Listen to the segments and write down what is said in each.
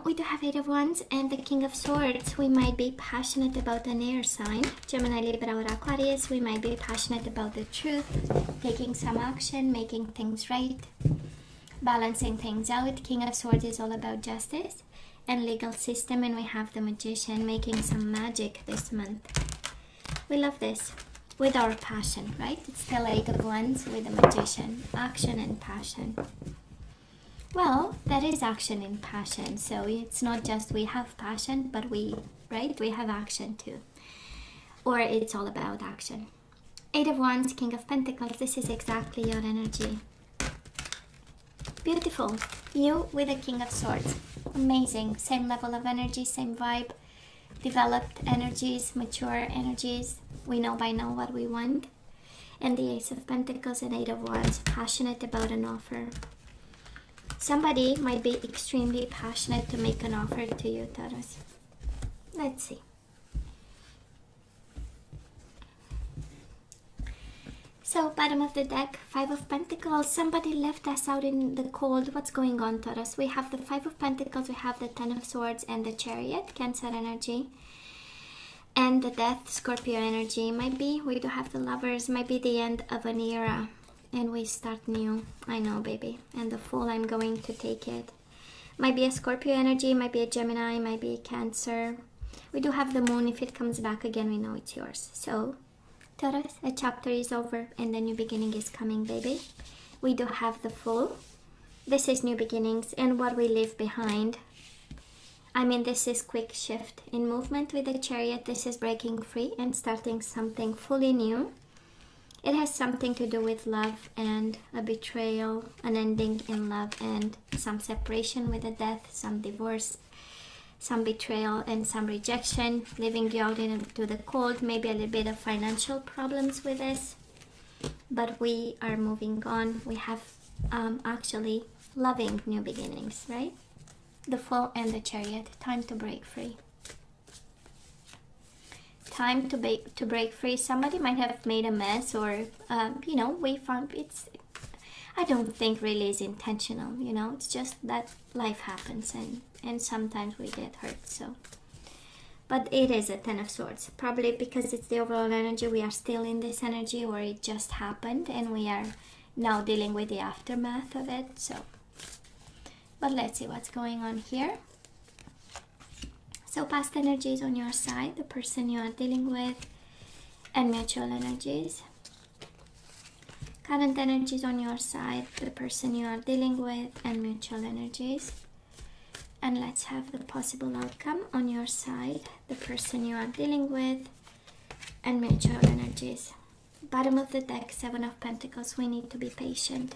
We do have Eight of Wands and the King of Swords. We might be passionate about an air sign. Gemini, Libra, or Aquarius. We might be passionate about the truth, taking some action, making things right, balancing things out. King of Swords is all about justice and legal system, and we have the Magician making some magic this month. We love this with our passion, right? It's still Eight of Wands with the Magician, action and passion. Well, that is action and passion, so it's not just we have passion, but we have action too, or it's all about action. Eight of Wands, King of Pentacles, this is exactly your energy. Beautiful. You with the King of Swords, amazing. Same level of energy, same vibe, developed energies, mature energies. We know by now what we want. And the Ace of Pentacles and Eight of Wands, passionate about an offer. Somebody might be extremely passionate to make an offer to you, Taurus. Let's see. So, bottom of the deck, Five of Pentacles. Somebody left us out in the cold. What's going on, Taurus? We have the Five of Pentacles, we have the Ten of Swords, and the Chariot, Cancer energy. And the Death, Scorpio energy. Might be, we do have the Lovers, might be the end of an era. And we start new. I know, baby. And the Fool, I'm going to take it. Might be a Scorpio energy, might be a Gemini, might be a Cancer. We do have the Moon. If it comes back again, we know it's yours. So, Taurus, a chapter is over and the new beginning is coming, baby. We do have the Fool. This is new beginnings and what we leave behind. I mean, this is quick shift in movement with the Chariot. This is breaking free and starting something fully new. It has something to do with love and a betrayal, an ending in love, and some separation with a death, some divorce, some betrayal, and some rejection, leaving you out into the cold. Maybe a little bit of financial problems with this, but we are moving on. We have actually loving new beginnings, right? The Fool and the Chariot. Time to break free. Time to break free. Somebody might have made a mess, or you know, we found it's, I don't think really is intentional, you know, it's just that life happens and sometimes we get hurt. So, but it is a Ten of Swords, probably because it's the overall energy. We are still in this energy, or it just happened and we are now dealing with the aftermath of it. So, but let's see what's going on here. So past energies on your side, the person you are dealing with, and mutual energies. Current energies on your side, the person you are dealing with, and mutual energies. And let's have the possible outcome on your side, the person you are dealing with, and mutual energies. Bottom of the deck, Seven of Pentacles. We need to be patient,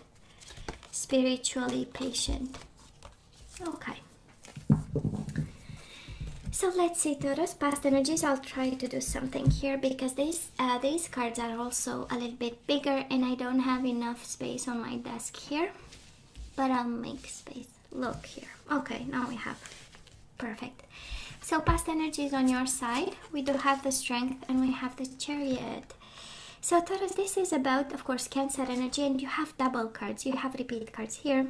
spiritually patient. Okay. So let's see, Taurus, past energies. I'll try to do something here because these cards are also a little bit bigger and I don't have enough space on my desk here. But I'll make space. Look here. Okay, now we have. Perfect. So past energies on your side. We do have the Strength and we have the Chariot. So Taurus, this is about, of course, Cancer energy, and you have double cards. You have repeat cards here.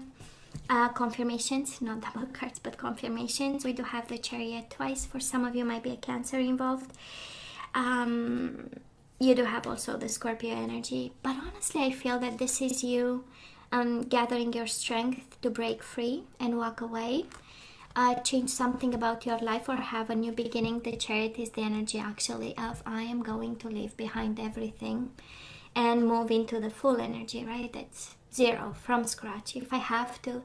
Confirmations, not double cards, but confirmations. We do have the Chariot twice. For some of you might be a Cancer involved. You do have also the Scorpio energy, but honestly I feel that this is you gathering your strength to break free and walk away, change something about your life, or have a new beginning. The Chariot is the energy actually of I am going to leave behind everything and move into the full energy, right? That's zero, from scratch. If I have to,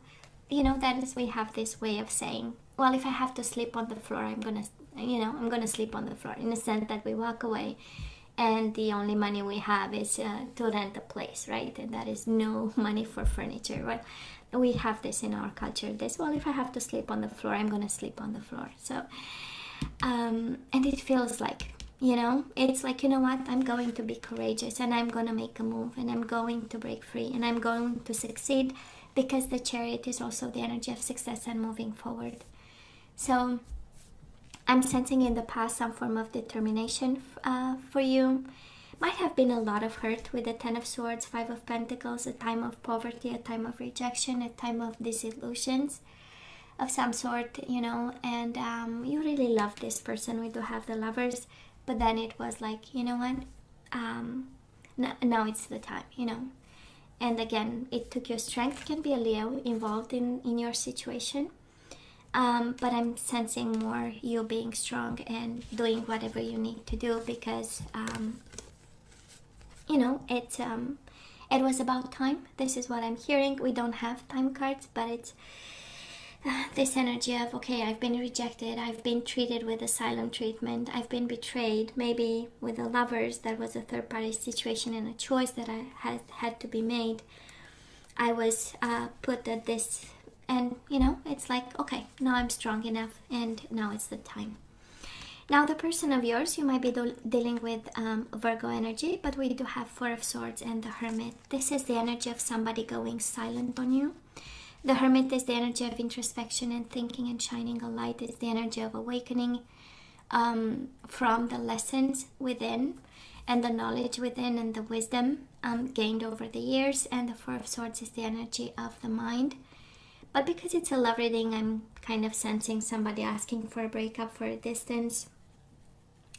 you know, that is, we have this way of saying, well, if I have to sleep on the floor, I'm gonna sleep on the floor, in the sense that we walk away and the only money we have is to rent a place, right? And that is no money for furniture, right? We have this in our culture, this, well, if I have to sleep on the floor, I'm gonna sleep on the floor. So and it feels like, you know, it's like, you know what, I'm going to be courageous and I'm gonna make a move and I'm going to break free and I'm going to succeed, because the Chariot is also the energy of success and moving forward. So I'm sensing in the past some form of determination for you. Might have been a lot of hurt with the Ten of Swords, Five of Pentacles, a time of poverty, a time of rejection, a time of disillusions. of some sort, you know, and you really love this person. We do have the Lovers, but then it was like, you know what, now it's the time, you know. And again, it took your strength. Can be a Leo involved in your situation, but I'm sensing more you being strong and doing whatever you need to do, because you know, it was about time. This is what I'm hearing. We don't have time cards, but it's this energy of, okay, I've been rejected, I've been treated with a silent treatment, I've been betrayed. Maybe with the Lovers, that was a third party situation and a choice that I had to be made. I was put at this, and you know, it's like, okay, now I'm strong enough, and now it's the time. Now the person of yours, you might be dealing with Virgo energy, but we do have Four of Swords and the Hermit. This is the energy of somebody going silent on you. The Hermit is the energy of introspection and thinking and shining a light. It's the energy of awakening from the lessons within and the knowledge within and the wisdom gained over the years. And the Four of Swords is the energy of the mind. But because it's a love reading, I'm kind of sensing somebody asking for a breakup, for a distance.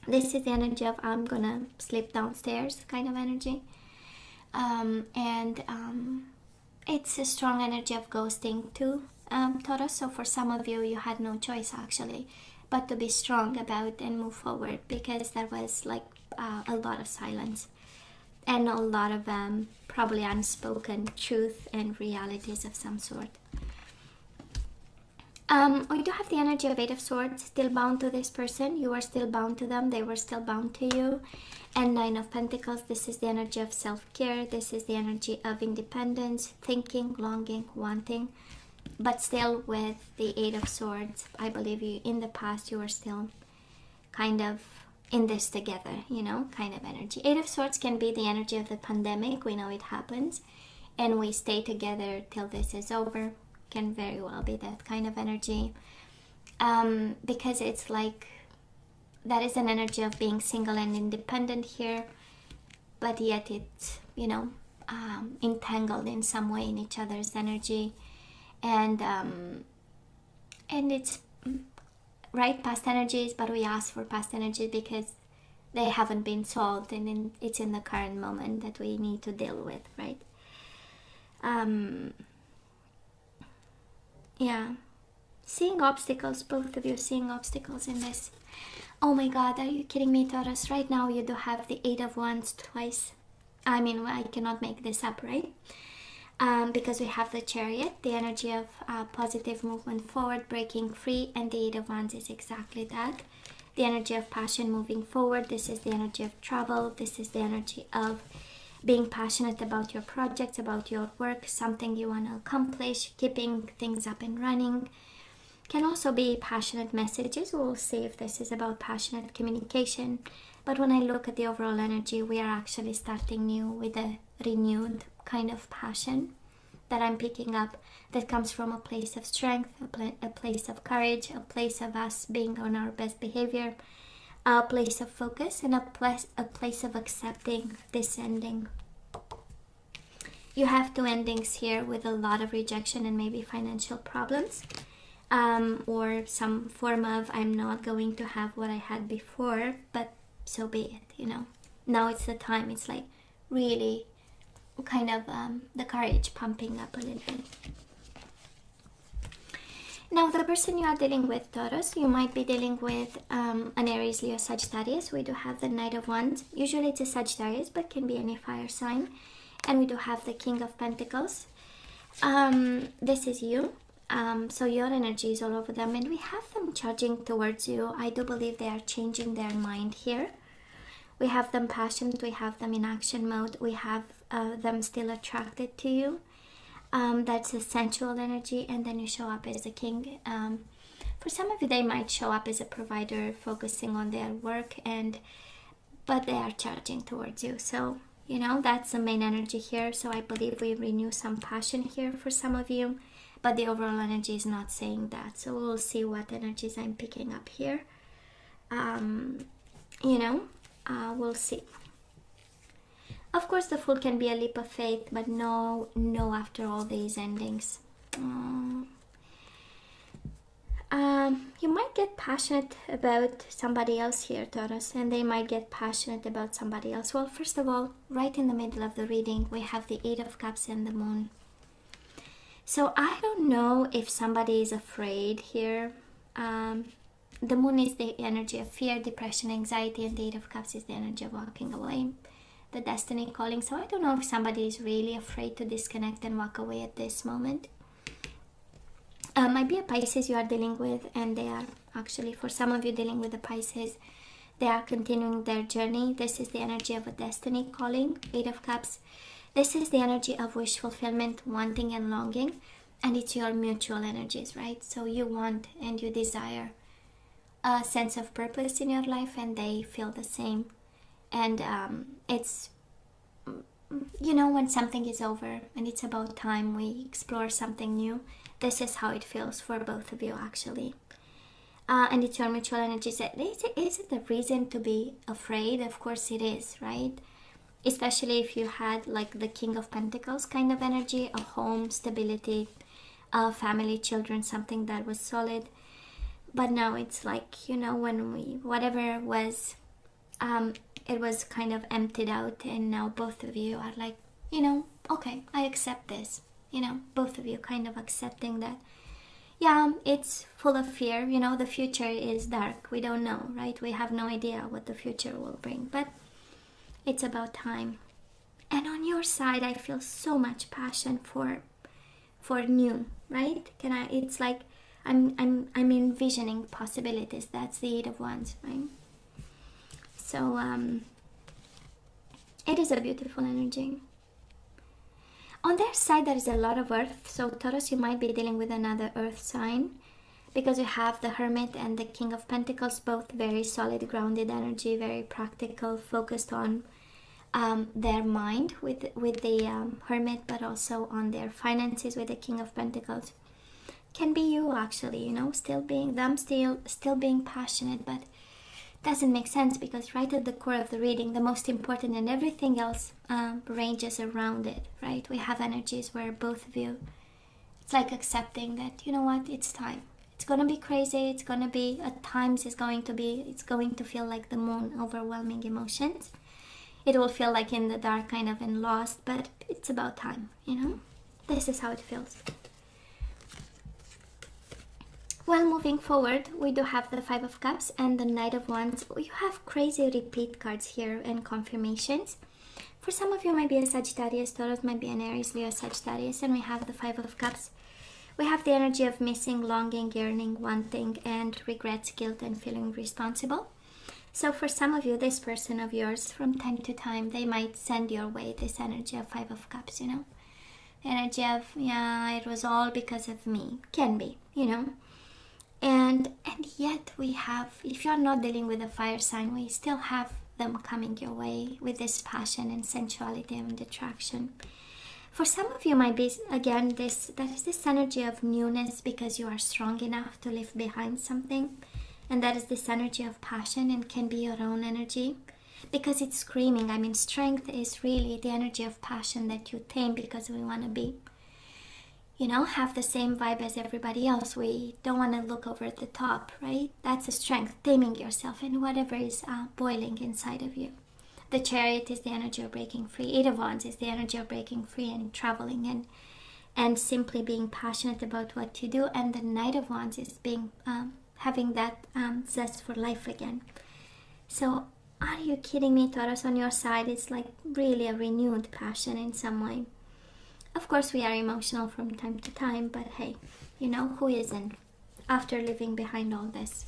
This is the energy of I'm gonna sleep downstairs kind of energy. It's a strong energy of ghosting too, Taurus. So for some of you, you had no choice actually, but to be strong about and move forward, because there was like a lot of silence and a lot of probably unspoken truth and realities of some sort. We do have the energy of Eight of Swords, still bound to this person. You are still bound to them. They were still bound to you. And Nine of Pentacles, this is the energy of self-care. This is the energy of independence, thinking, longing, wanting. But still with the Eight of Swords, I believe you in the past, you were still kind of in this together, you know, kind of energy. Eight of Swords can be the energy of the pandemic. We know it happens. And we stay together till this is over. Can very well be that kind of energy, because it's like that is an energy of being single and independent here, but yet it's, you know, entangled in some way in each other's energy, and it's right, past energies, but we ask for past energies because they haven't been solved, and it's in the current moment that we need to deal with, right? Yeah, seeing obstacles, both of you seeing obstacles in this. Oh my god, are you kidding me, Taurus? Right now you do have the Eight of Wands twice. I mean, I cannot make this up, right? Because we have the Chariot, the energy of positive movement forward, breaking free, and the Eight of Wands is exactly that. The energy of passion, moving forward. This is the energy of travel. This is the energy of being passionate about your projects, about your work, something you want to accomplish, keeping things up and running. Can also be passionate messages. We'll see if this is about passionate communication. But when I look at the overall energy, we are actually starting new with a renewed kind of passion that I'm picking up, that comes from a place of strength, a place of courage, a place of us being on our best behavior, a place of focus, and a place of accepting this ending. You have two endings here with a lot of rejection and maybe financial problems, or some form of I'm not going to have what I had before, but so be it, you know. Now it's the time. It's like really kind of the courage pumping up a little bit. Now, the person you are dealing with, Taurus, you might be dealing with an Aries, Leo, Sagittarius. We do have the Knight of Wands. Usually it's a Sagittarius, but can be any fire sign. And we do have the King of Pentacles. This is you. So your energy is all over them. And we have them charging towards you. I do believe they are changing their mind here. We have them passionate. We have them in action mode. We have them still attracted to you. That's a sensual energy, and then you show up as a king. For some of you, they might show up as a provider, focusing on their work, but they are charging towards you. So, you know, that's the main energy here. So I believe we renew some passion here for some of you, but the overall energy is not saying that. So we'll see what energies I'm picking up here. We'll see. Of course, the Fool can be a leap of faith, but no, after all these endings. You might get passionate about somebody else here, Taurus, and they might get passionate about somebody else. Well, first of all, right in the middle of the reading, we have the Eight of Cups and the Moon. So I don't know if somebody is afraid here. The Moon is the energy of fear, depression, anxiety, and the Eight of Cups is the energy of walking away, the destiny calling. So I don't know if somebody is really afraid to disconnect and walk away at this moment. Might be a Pisces you are dealing with, and they are actually, for some of you dealing with the Pisces, they are continuing their journey. This is the energy of a destiny calling, Eight of Cups. This is the energy of wish fulfillment, wanting and longing, and it's your mutual energies, right? So you want and you desire a sense of purpose in your life, and they feel the same. And it's, you know, when something is over and it's about time we explore something new, this is how it feels for both of you, actually. And it's your mutual energies. Is it a reason to be afraid? Of course it is, right? Especially if you had like the King of Pentacles kind of energy, a home, stability, family, children, something that was solid. But now it's like, you know, when whatever was, it was kind of emptied out, and now both of you are like, you know, okay, I accept this. You know, both of you kind of accepting that, yeah, it's full of fear. You know, the future is dark. We don't know, right? We have no idea what the future will bring, but it's about time. And on your side, I feel so much passion for new, right? It's like I'm envisioning possibilities. That's the Eight of Wands, right? So it is a beautiful energy. On their side, there is a lot of earth. So Taurus, you might be dealing with another earth sign, because you have the Hermit and the King of Pentacles, both very solid, grounded energy, very practical, focused on their mind with the Hermit, but also on their finances with the King of Pentacles. Can be you, actually, you know, still being passionate, but doesn't make sense, because right at the core of the reading, the most important, and everything else ranges around it, right? We have energies where both of you, it's like accepting that, you know what, it's time. It's gonna be crazy. It's gonna be, at times it's going to feel like the moon, overwhelming emotions. It will feel like in the dark, kind of, and lost, but it's about time, you know? This is how it feels. Well, moving forward, we do have the Five of Cups and the Knight of Wands. You have crazy repeat cards here and confirmations. For some of you, might be a Sagittarius, Taurus, might be an Aries, Leo, Sagittarius, and we have the Five of Cups. We have the energy of missing, longing, yearning, wanting, and regrets, guilt, and feeling responsible. So for some of you, this person of yours, from time to time, they might send your way this energy of Five of Cups, you know? The energy of, yeah, it was all because of me. Can be, you know? And yet we have, if you're not dealing with a fire sign, we still have them coming your way with this passion and sensuality and attraction. For some of you, might be, again, that is this energy of newness, because you are strong enough to leave behind something. And that is this energy of passion, and can be your own energy, because it's screaming. I mean, strength is really the energy of passion that you tame, because we want to be, you know, have the same vibe as everybody else. We don't want to look over the top, right? That's a strength, taming yourself and whatever is boiling inside of you. The Chariot is the energy of breaking free. Eight of Wands is the energy of breaking free and traveling and simply being passionate about what you do. And the Knight of Wands is being having that zest for life again. So are you kidding me, Taurus? On your side, it's like really a renewed passion in some way. Of course, we are emotional from time to time, but hey, you know, who isn't after leaving behind all this?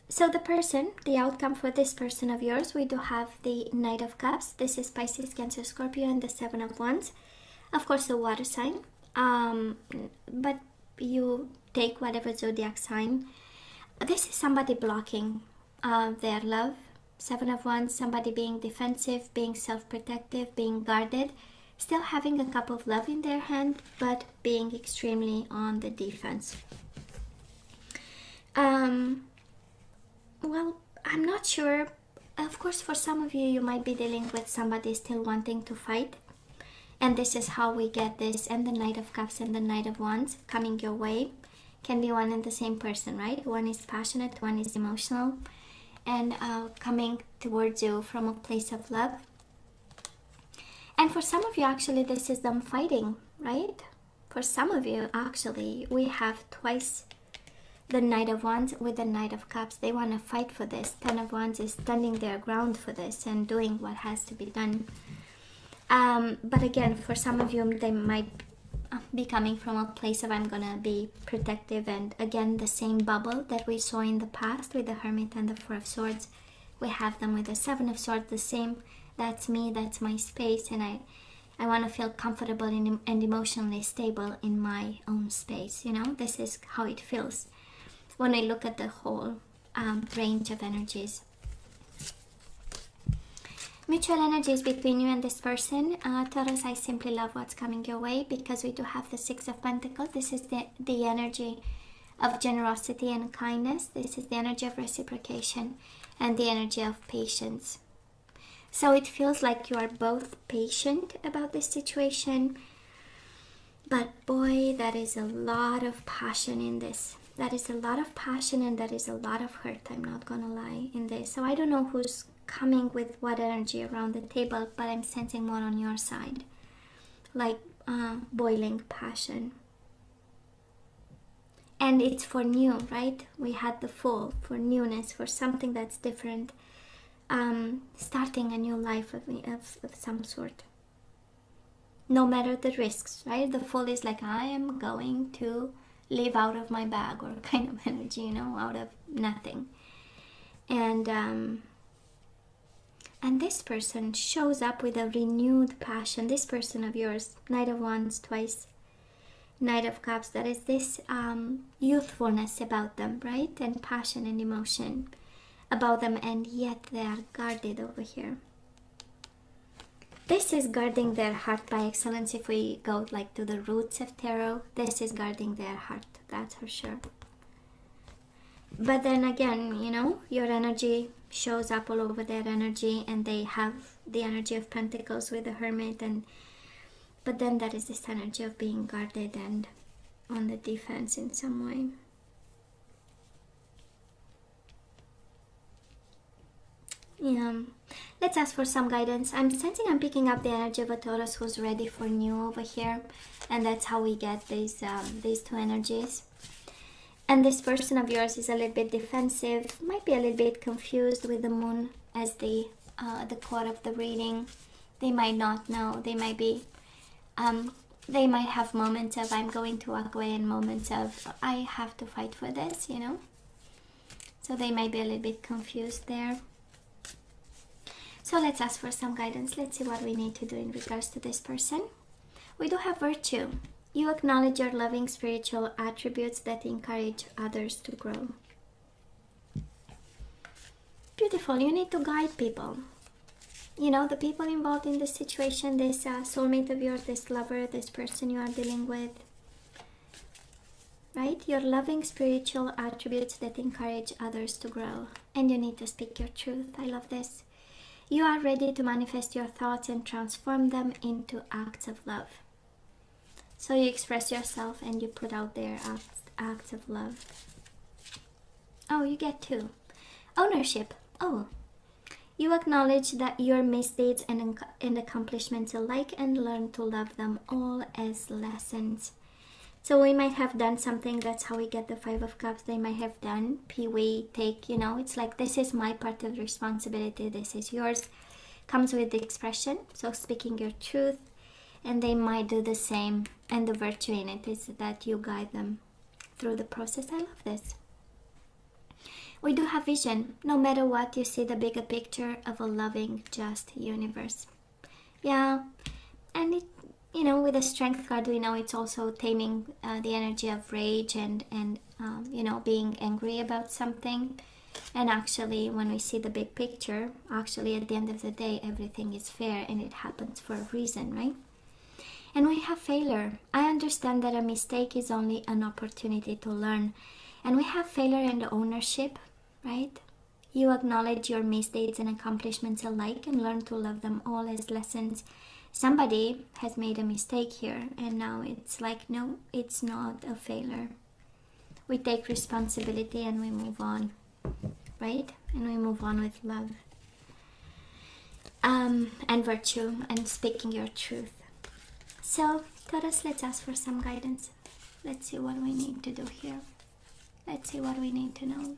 So the outcome for this person of yours, we do have the Knight of Cups. This is Pisces, Cancer, Scorpio, and the Seven of Wands. Of course, a water sign. But you take whatever zodiac sign. This is somebody blocking their love. Seven of Wands, somebody being defensive, being self-protective, being guarded, still having a cup of love in their hand, but being extremely on the defense. Well, I'm not sure. Of course, for some of you, you might be dealing with somebody still wanting to fight And this is how we get this, and the Knight of Cups and the Knight of Wands coming your way. Can be one and the same person, right? One is passionate, one is emotional, and coming towards you from a place of love. And for some of you, actually, this is them fighting, right? For some of you, actually, we have twice the Knight of Wands with the Knight of Cups. They want to fight for this. Ten of Wands is standing their ground for this and doing what has to be done. But again, for some of you, they might be coming from a place of I'm gonna be protective, and again, the same bubble that we saw in the past with the Hermit and the Four of Swords, we have them with the Seven of Swords, the same. That's me, that's my space, and I want to feel comfortable and emotionally stable in my own space. You know, this is how it feels when I look at the whole range of energies. Mutual energies between you and this person. Taurus, I simply love what's coming your way because we do have the Six of Pentacles. This is the energy of generosity and kindness. This is the energy of reciprocation and the energy of patience. So it feels like you are both patient about this situation. But boy, that is a lot of passion in this. That is a lot of passion, and that is a lot of hurt, I'm not gonna lie, in this. So I don't know who's coming with what energy around the table, but I'm sensing more on your side. Like boiling passion. And it's for new, right? We had the Fool, for newness, for something that's different. Starting a new life of some sort. No matter the risks, right? The Fool is like, I am going to live out of my bag, or kind of energy, you know, out of nothing. And this person shows up with a renewed passion. This person of yours, Knight of Wands twice, Knight of Cups, that is this youthfulness about them, right? And passion and emotion about them, and yet they are guarded over here. This is guarding their heart by excellence. If we go like to the roots of tarot, this is guarding their heart, that's for sure. But then again, you know, your energy shows up all over their energy, and they have the energy of Pentacles with the Hermit, but then there is this energy of being guarded and on the defense in some way. Yeah, let's ask for some guidance. I'm sensing, I'm picking up the energy of a Taurus who's ready for new over here, and that's how we get these two energies. And this person of yours is a little bit defensive, might be a little bit confused with the Moon as the core of the reading. They might not know. They might be, they might have moments of I'm going to walk away, and moments of I have to fight for this, you know. So they might be a little bit confused there. So let's ask for some guidance. Let's see what we need to do in regards to this person. We do have virtue. You acknowledge your loving spiritual attributes that encourage others to grow. Beautiful. You need to guide people. You know, the people involved in this situation, this soulmate of yours, this lover, this person you are dealing with. Right? Your loving spiritual attributes that encourage others to grow. And you need to speak your truth. I love this. You are ready to manifest your thoughts and transform them into acts of love. So you express yourself and you put out there acts of love. Oh, you get two. Ownership. Oh, you acknowledge that your misdeeds and accomplishments alike, and learn to love them all as lessons. So we might have done something, that's how we get the Five of Cups. They might have done, we take, you know, it's like this is my part of responsibility, this is yours. Comes with the expression, so speaking your truth, and they might do the same. And the virtue in it is that you guide them through the process. I love this. We do have vision. No matter what, you see the bigger picture of a loving, just universe. Yeah, and it, you know, with the Strength card, we know it's also taming the energy of rage and you know, being angry about something. And actually, when we see the big picture, actually at the end of the day, everything is fair and it happens for a reason, right? And we have failure. I understand that a mistake is only an opportunity to learn. And we have failure and ownership, right? You acknowledge your misdeeds and accomplishments alike and learn to love them all as lessons. Somebody has made a mistake here, and now it's like, no, it's not a failure. We take responsibility and we move on, right? And we move on with love and virtue and speaking your truth. So, Taurus, let's ask for some guidance. Let's see what we need to do here. Let's see what we need to know.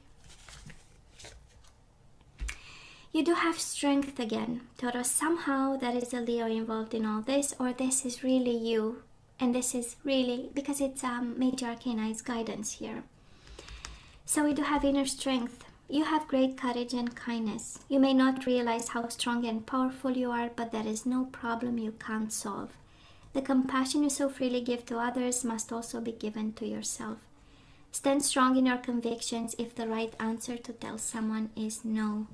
You do have strength again, Taurus. Somehow there is a Leo involved in all this, or this is really you. And this is really, because it's Major Arcana, it's guidance here. So we do have inner strength. You have great courage and kindness. You may not realize how strong and powerful you are, but there is no problem you can't solve. The compassion you so freely give to others must also be given to yourself. Stand strong in your convictions if the right answer to tell someone is no.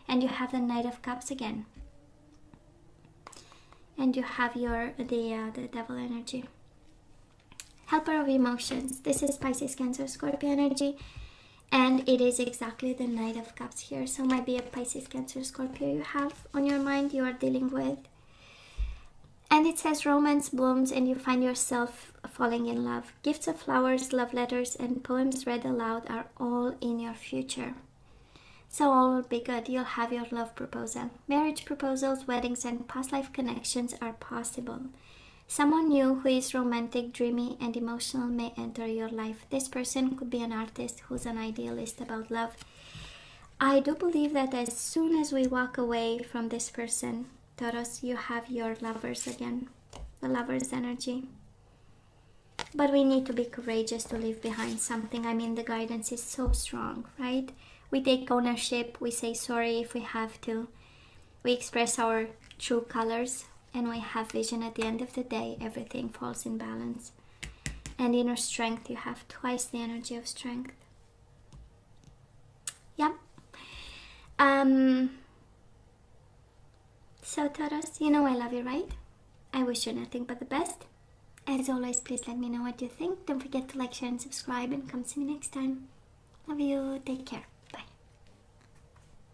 And you have the Knight of Cups again. And you have the Devil energy. Helper of emotions. This is Pisces, Cancer, Scorpio energy. And it is exactly the Knight of Cups here. So might be a Pisces, Cancer, Scorpio you have on your mind, you are dealing with. And it says romance blooms and you find yourself falling in love. Gifts of flowers, love letters, and poems read aloud are all in your future. So all will be good. You'll have your love proposal. Marriage proposals, weddings, and past life connections are possible. Someone new who is romantic, dreamy, and emotional may enter your life. This person could be an artist who's an idealist about love. I do believe that as soon as we walk away from this person, Taurus, you have your lovers again. The lover's energy. But we need to be courageous to leave behind something. I mean, the guidance is so strong, right? We take ownership, we say sorry if we have to. We express our true colors, and we have vision. At the end of the day, everything falls in balance. And inner strength, you have twice the energy of strength. Yep. So Taurus, you know I love you, right? I wish you nothing but the best. As always, please let me know what you think. Don't forget to like, share, and subscribe, and come see me next time. Love you. Take care.